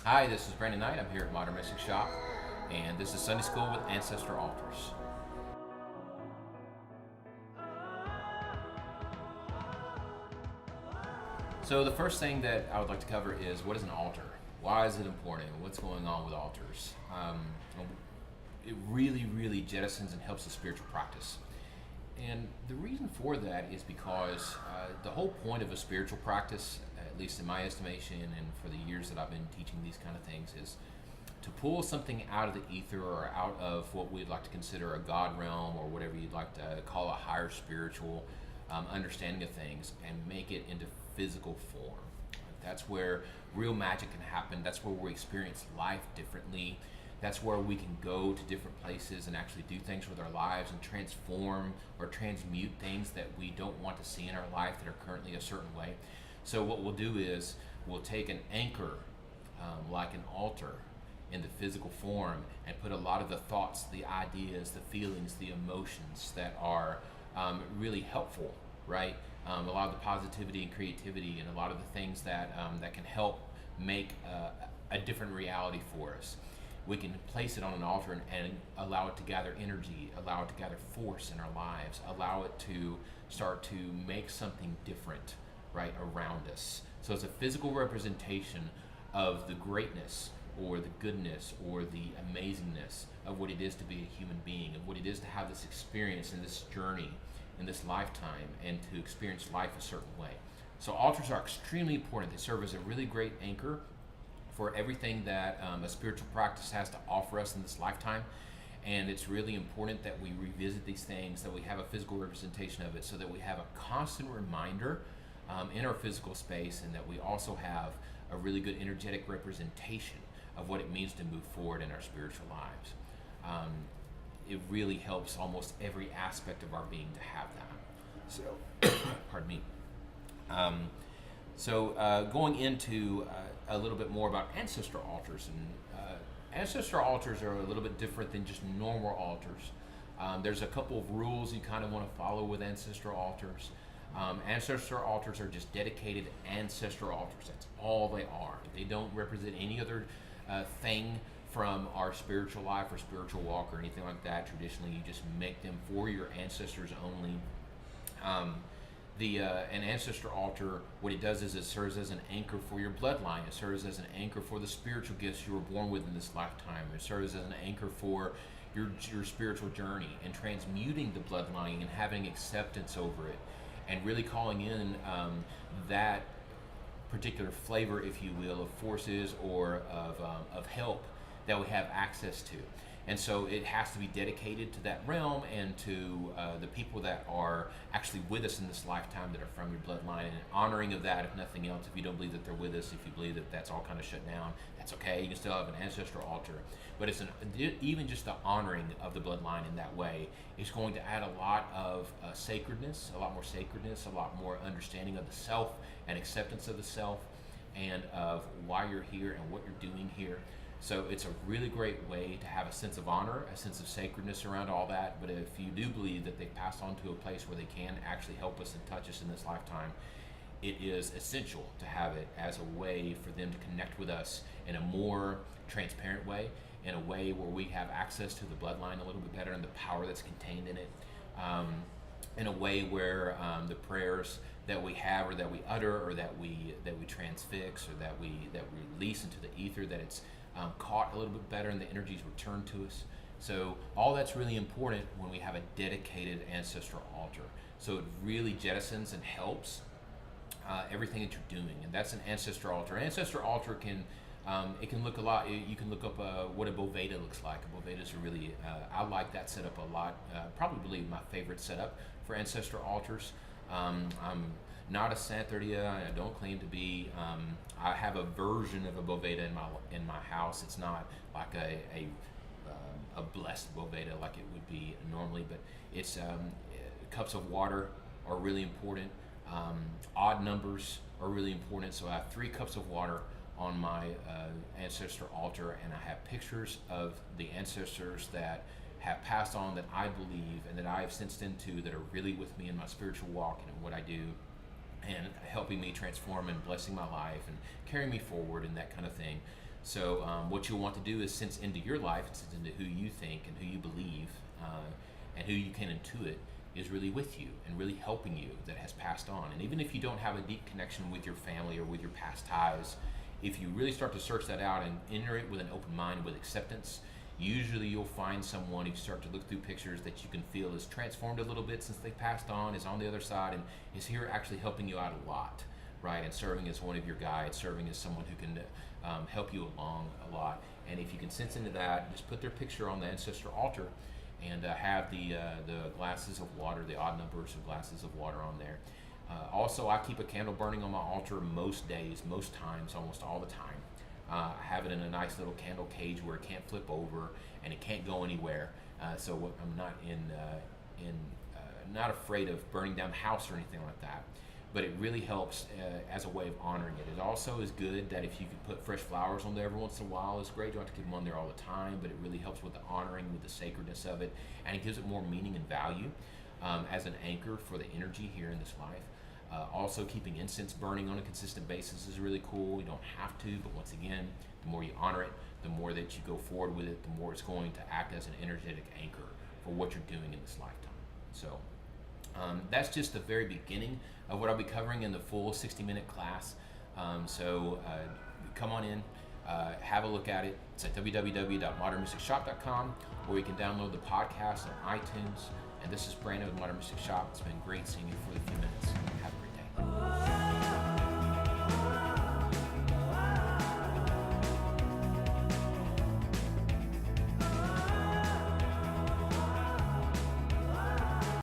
Hi, this is Brandon Knight. I'm here at Modern Mystic Shop, and this is Sunday School with Ancestral Altars. So the first thing that I would like to cover is what is an altar? Why is it important? What's going on with altars? It really jettisons and helps the spiritual practice. And the reason for that is because the whole point of a spiritual practice, at least in my estimation and for the years that I've been teaching these kind of things, is to pull something out of the ether or out of what we'd like to consider a God realm or whatever you'd like to call a higher spiritual understanding of things and make it into physical form. That's where real magic can happen. That's where we experience life differently. That's where we can go to different places and actually do things with our lives and transform or transmute things that we don't want to see in our life that are currently a certain way. So what we'll do is we'll take an anchor, like an altar, in the physical form and put a lot of the thoughts, the ideas, the feelings, the emotions that are really helpful, right? A lot of the positivity and creativity and a lot of the things that can help make a different reality for us. We can place it on an altar and allow it to gather energy, allow it to gather force in our lives, allow it to start to make something different, right, around us. So it's a physical representation of the greatness or the goodness or the amazingness of what it is to be a human being, of what it is to have this experience and this journey in this lifetime and to experience life a certain way. So altars are extremely important. They serve as a really great anchor for everything that a spiritual practice has to offer us in this lifetime. And it's really important that we revisit these things, that we have a physical representation of it so that we have a constant reminder in our physical space, and that we also have a really good energetic representation of what it means to move forward in our spiritual lives. It really helps almost every aspect of our being to have that. So, pardon me. Going into a little bit more about ancestral altars, and ancestral altars are a little bit different than just normal altars. There's a couple of rules you kind of want to follow with ancestral altars. Ancestral altars are just dedicated ancestral altars. That's all they are. They don't represent any other thing from our spiritual life or spiritual walk or anything like that. Traditionally, you just make them for your ancestors only. An ancestral altar, what it does is it serves as an anchor for your bloodline. It serves as an anchor for the spiritual gifts you were born with in this lifetime. It serves as an anchor for your spiritual journey and transmuting the bloodline and having acceptance over it and really calling in that particular flavor, if you will, of forces or of help that we have access to. And so it has to be dedicated to that realm and to the people that are actually with us in this lifetime that are from your bloodline, and honoring of that, if nothing else. If you don't believe that they're with us, if you believe that that's all kind of shut down, that's okay. You can still have an ancestral altar. But it's even just the honoring of the bloodline in that way is going to add a lot of sacredness, a lot more understanding of the self and acceptance of the self and of why you're here and what you're doing here. So it's a really great way to have a sense of honor, a sense of sacredness around all that. But if you do believe that they passed on to a place where they can actually help us and touch us in this lifetime, it is essential to have it as a way for them to connect with us in a more transparent way, in a way where we have access to the bloodline a little bit better and the power that's contained in it, in a way where the prayers that we have or that we utter or that we transfix or that we release into the ether, that it's caught a little bit better and the energies returned to us. So all that's really important when we have a dedicated ancestral altar. So it really jettisons and helps everything that you're doing, and that's an ancestral altar. An ancestral altar can it can look a lot. You can look up what a Boveda looks like. A Boveda is a really I like that setup a lot. Probably my favorite setup for ancestral altars. I'm not a Santeria. I don't claim to be. I have a version of a Boveda in my house. It's not like a blessed Boveda like it would be normally, but it's cups of water are really important. Odd numbers are really important. So I have 3 cups of water on my ancestral altar, and I have pictures of the ancestors that have passed on that I believe and that I have sensed into, that are really with me in my spiritual walk and in what I do, and helping me transform and blessing my life and carrying me forward and that kind of thing. So what you'll want to do is sense into your life, sense into who you think and who you believe, and who you can intuit is really with you and really helping you, that has passed on. And even if you don't have a deep connection with your family or with your past ties, if you really start to search that out and enter it with an open mind, with acceptance, usually you'll find someone, if you start to look through pictures, that you can feel is transformed a little bit since they passed on, is on the other side, and is here actually helping you out a lot, right? And serving as one of your guides, serving as someone who can help you along a lot. And if you can sense into that, just put their picture on the ancestral altar and have the glasses of water, the odd numbers of glasses of water on there. Also, I keep a candle burning on my altar most days, most times, almost all the time. I have it in a nice little candle cage where it can't flip over and it can't go anywhere. So I'm not not afraid of burning down the house or anything like that. But it really helps as a way of honoring it. It also is good that if you could put fresh flowers on there every once in a while, it's great. You don't have to keep them on there all the time, but it really helps with the honoring, with the sacredness of it, and it gives it more meaning and value as an anchor for the energy here in this life. Also, keeping incense burning on a consistent basis is really cool. You don't have to, but once again, the more you honor it, the more that you go forward with it, the more it's going to act as an energetic anchor for what you're doing in this lifetime. So that's just the very beginning of what I'll be covering in the full 60-minute class. So come on in, have a look at it. It's at www.modernmysticshop.com, or you can download the podcast on iTunes. And this is Brandon with Modern Mystic Shop. It's been great seeing you for a few minutes.